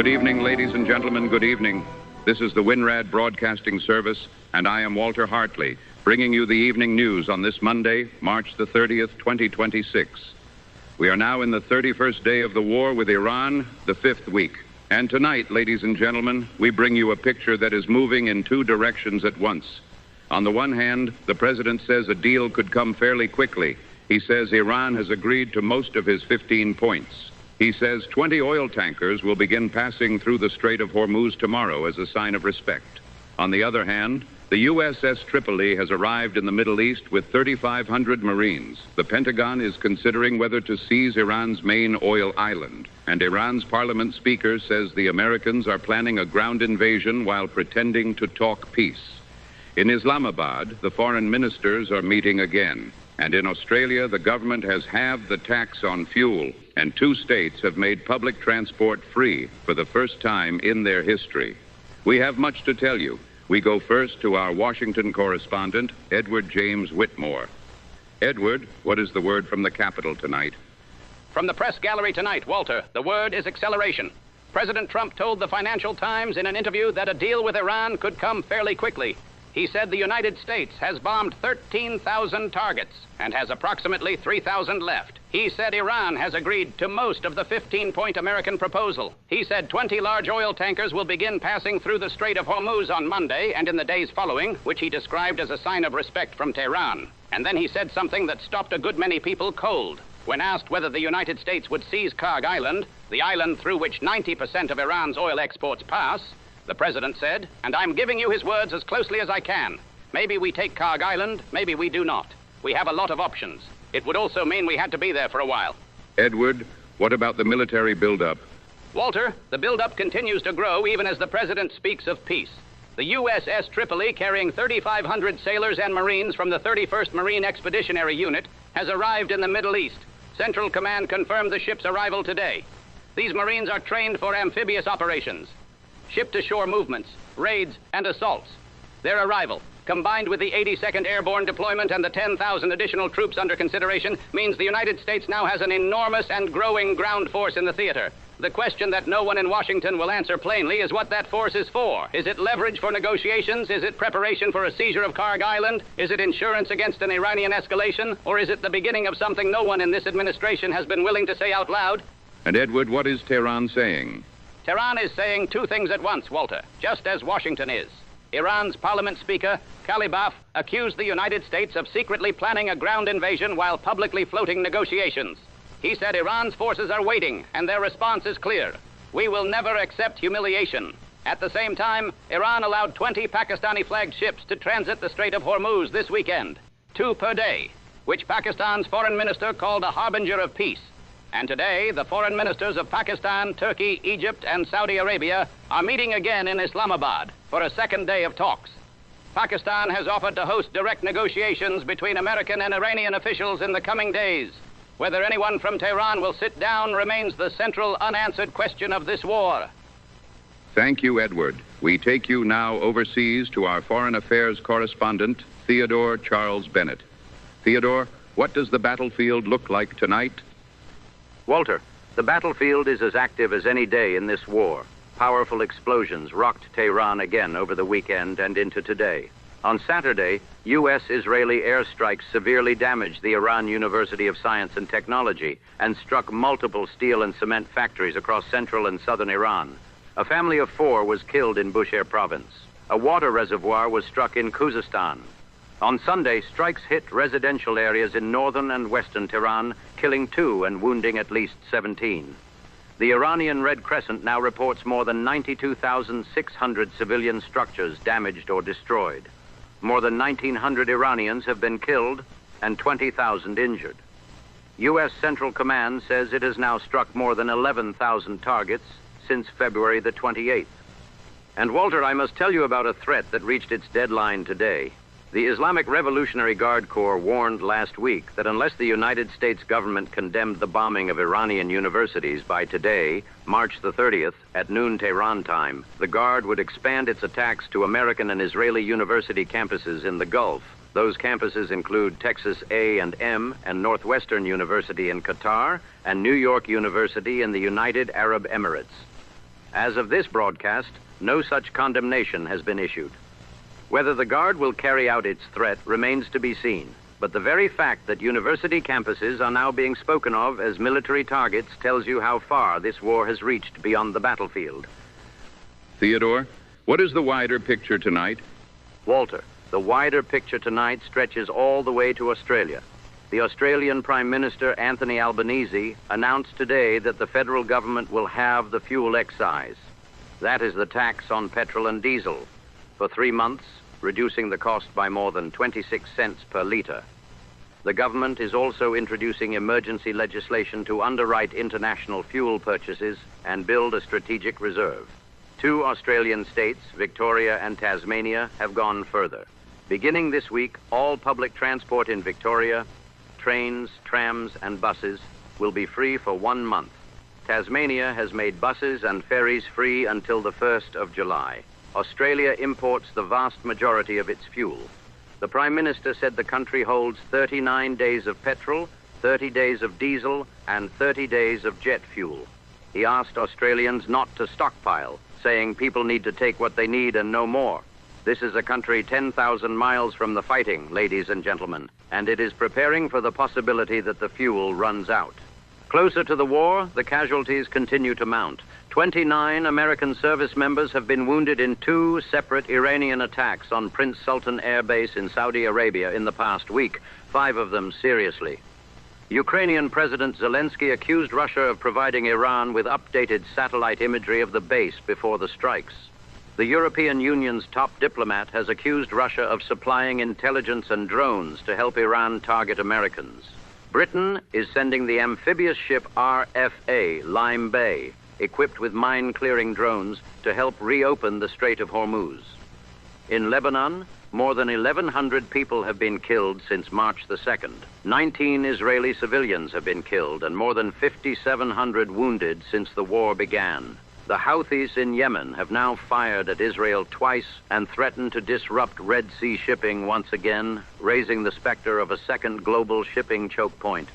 Good evening, ladies and gentlemen. Good evening. This is the Winrad Broadcasting Service, and I am Walter Hartley, bringing you the evening news on this Monday, March the 30th, 2026. We are now in the 31st day of the war with Iran, the 5th week. And tonight, ladies and gentlemen, we bring you a picture that is moving in two directions at once. On the one hand, the president says a deal could come fairly quickly. He says Iran has agreed to most of his 15 points. He says 20 oil tankers will begin passing through the Strait of Hormuz tomorrow as a sign of respect. On the other hand, the USS Tripoli has arrived in the Middle East with 3,500 Marines. The Pentagon is considering whether to seize Iran's main oil island. And Iran's parliament speaker says the Americans are planning a ground invasion while pretending to talk peace. In Islamabad, the foreign ministers are meeting again. And in Australia, the government has halved the tax on fuel, and 2 states have made public transport free for the first time in their history. We have much to tell you. We go first to our Washington correspondent, Edward James Whitmore. Edward, what is the word from the Capitol tonight? From the press gallery tonight, Walter, the word is acceleration. President Trump told the Financial Times in an interview that a deal with Iran could come fairly quickly. He said the United States has bombed 13,000 targets and has approximately 3,000 left. He said Iran has agreed to most of the 15-point American proposal. He said 20 large oil tankers will begin passing through the Strait of Hormuz on Monday and in the days following, which he described as a sign of respect from Tehran. And then he said something that stopped a good many people cold. When asked whether the United States would seize Kharg Island, the island through which 90% of Iran's oil exports pass, the president said, and I'm giving you his words as closely as I can, maybe we take Kharg Island, maybe we do not. We have a lot of options. It would also mean we had to be there for a while. Edward, what about the military buildup? Walter, the buildup continues to grow even as the president speaks of peace. The USS Tripoli, carrying 3,500 sailors and Marines from the 31st Marine Expeditionary Unit, has arrived in the Middle East. Central Command confirmed the ship's arrival today. These Marines are trained for amphibious operations, ship-to-shore movements, raids, and assaults. Their arrival, combined with the 82nd Airborne deployment and the 10,000 additional troops under consideration, means the United States now has an enormous and growing ground force in the theater. The question that no one in Washington will answer plainly is what that force is for. Is it leverage for negotiations? Is it preparation for a seizure of Kharg Island? Is it insurance against an Iranian escalation? Or is it the beginning of something no one in this administration has been willing to say out loud? And Edward, what is Tehran saying? Tehran is saying 2 things at once, Walter, just as Washington is. Iran's parliament speaker, Qalibaf, accused the United States of secretly planning a ground invasion while publicly floating negotiations. He said Iran's forces are waiting, and their response is clear. We will never accept humiliation. At the same time, Iran allowed 20 Pakistani-flagged ships to transit the Strait of Hormuz this weekend, 2 per day, which Pakistan's foreign minister called a harbinger of peace. And today, the foreign ministers of Pakistan, Turkey, Egypt, and Saudi Arabia are meeting again in Islamabad for a 2nd day of talks. Pakistan has offered to host direct negotiations between American and Iranian officials in the coming days. Whether anyone from Tehran will sit down remains the central unanswered question of this war. Thank you, Edward. We take you now overseas to our foreign affairs correspondent, Theodore Charles Bennett. Theodore, what does the battlefield look like tonight? Walter, the battlefield is as active as any day in this war. Powerful explosions rocked Tehran again over the weekend and into today. On Saturday, U.S.-Israeli airstrikes severely damaged the Iran University of Science and Technology and struck multiple steel and cement factories across central and southern Iran. A family of 4 was killed in Bushehr province. A water reservoir was struck in Khuzestan. On Sunday, strikes hit residential areas in northern and western Tehran, killing 2 and wounding at least 17. The Iranian Red Crescent now reports more than 92,600 civilian structures damaged or destroyed. More than 1,900 Iranians have been killed and 20,000 injured. U.S. Central Command says it has now struck more than 11,000 targets since February the 28th. And Walter, I must tell you about a threat that reached its deadline today. The Islamic Revolutionary Guard Corps warned last week that unless the United States government condemned the bombing of Iranian universities by today, March the 30th, at noon Tehran time, the Guard would expand its attacks to American and Israeli university campuses in the Gulf. Those campuses include Texas A&M and Northwestern University in Qatar and New York University in the United Arab Emirates. As of this broadcast, no such condemnation has been issued. Whether the Guard will carry out its threat remains to be seen, but the very fact that university campuses are now being spoken of as military targets tells you how far this war has reached beyond the battlefield. Theodore, what is the wider picture tonight? Walter, the wider picture tonight stretches all the way to Australia. The Australian Prime Minister, Anthony Albanese, announced today that the federal government will halve the fuel excise. That is the tax on petrol and diesel. For 3 months, reducing the cost by more than 26 cents per litre. The government is also introducing emergency legislation to underwrite international fuel purchases and build a strategic reserve. 2 Australian states, Victoria and Tasmania, have gone further. Beginning this week, all public transport in Victoria, trains, trams, and buses, will be free for 1 month. Tasmania has made buses and ferries free until the 1st of July. Australia imports the vast majority of its fuel. The Prime Minister said the country holds 39 days of petrol, 30 days of diesel, and 30 days of jet fuel. He asked Australians not to stockpile, saying people need to take what they need and no more. This is a country 10,000 miles from the fighting, ladies and gentlemen, and it is preparing for the possibility that the fuel runs out. Closer to the war, the casualties continue to mount. 29 American service members have been wounded in 2 separate Iranian attacks on Prince Sultan Air Base in Saudi Arabia in the past week, 5 of them seriously. Ukrainian President Zelensky accused Russia of providing Iran with updated satellite imagery of the base before the strikes. The European Union's top diplomat has accused Russia of supplying intelligence and drones to help Iran target Americans. Britain is sending the amphibious ship RFA Lime Bay, equipped with mine-clearing drones, to help reopen the Strait of Hormuz. In Lebanon, more than 1,100 people have been killed since March the 2nd. 19 Israeli civilians have been killed and more than 5,700 wounded since the war began. The Houthis in Yemen have now fired at Israel twice and threatened to disrupt Red Sea shipping once again, raising the specter of a second global shipping choke point.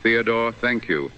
Theodore, thank you.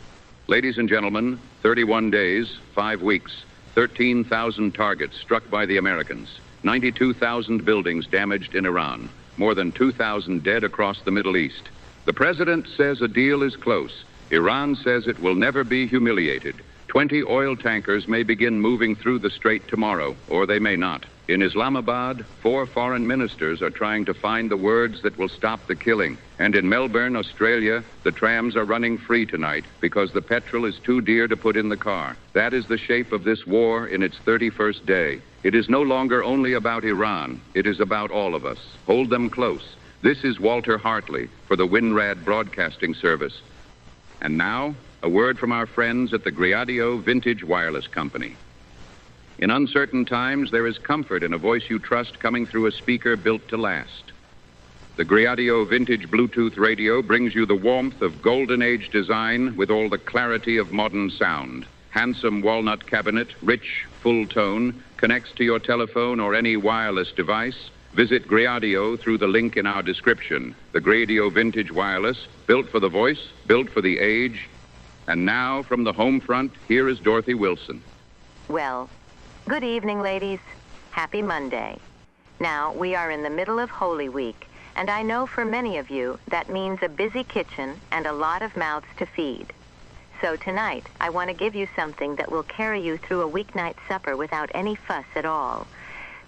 Ladies and gentlemen, 31 days, 5 weeks, 13,000 targets struck by the Americans, 92,000 buildings damaged in Iran, more than 2,000 dead across the Middle East. The president says a deal is close. Iran says it will never be humiliated. 20 oil tankers may begin moving through the strait tomorrow, or they may not. In Islamabad, 4 foreign ministers are trying to find the words that will stop the killing. And in Melbourne, Australia, the trams are running free tonight because the petrol is too dear to put in the car. That is the shape of this war in its 31st day. It is no longer only about Iran. It is about all of us. Hold them close. This is Walter Hartley for the Winrad Broadcasting Service. And now, a word from our friends at the Griadio Vintage Wireless Company. In uncertain times, there is comfort in a voice you trust coming through a speaker built to last. The Griadio Vintage Bluetooth radio brings you the warmth of golden age design with all the clarity of modern sound. Handsome walnut cabinet, rich, full tone, connects to your telephone or any wireless device. Visit Griadio through the link in our description. The Griadio Vintage Wireless, built for the voice, built for the age. And now, from the home front, here is Dorothy Wilson. Well, good evening, ladies. Happy Monday. Now, we are in the middle of Holy Week, and I know for many of you that means a busy kitchen and a lot of mouths to feed. So tonight, I want to give you something that will carry you through a weeknight supper without any fuss at all.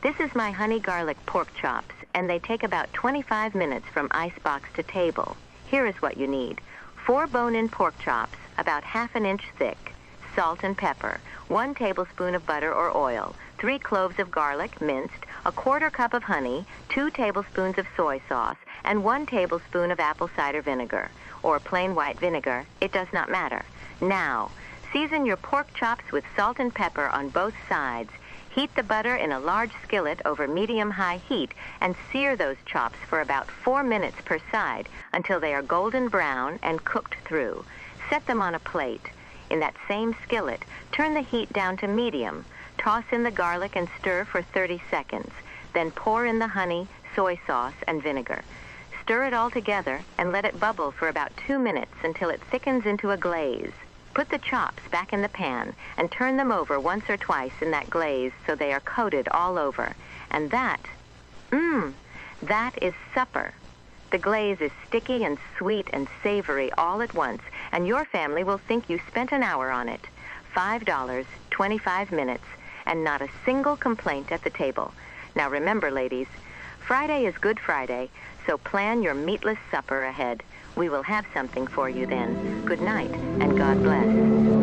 This is my honey garlic pork chops, and they take about 25 minutes from icebox to table. Here is what you need. 4 bone-in pork chops, about ½ an inch thick, salt and pepper, 1 tablespoon of butter or oil, 3 cloves of garlic, minced, 1/4 cup of honey, 2 tablespoons of soy sauce, and 1 tablespoon of apple cider vinegar, or plain white vinegar. It does not matter. Now, season your pork chops with salt and pepper on both sides. Heat the butter in a large skillet over medium-high heat and sear those chops for about 4 minutes per side until they are golden brown and cooked through. Set them on a plate. In that same skillet, turn the heat down to medium. Toss in the garlic and stir for 30 seconds. Then pour in the honey, soy sauce, and vinegar. Stir it all together and let it bubble for about 2 minutes until it thickens into a glaze. Put the chops back in the pan and turn them over once or twice in that glaze so they are coated all over. And that is supper. The glaze is sticky and sweet and savory all at once, and your family will think you spent an hour on it. $5, 25 minutes, and not a single complaint at the table. Now remember, ladies, Friday is Good Friday, so plan your meatless supper ahead. We will have something for you then. Good night, and God bless.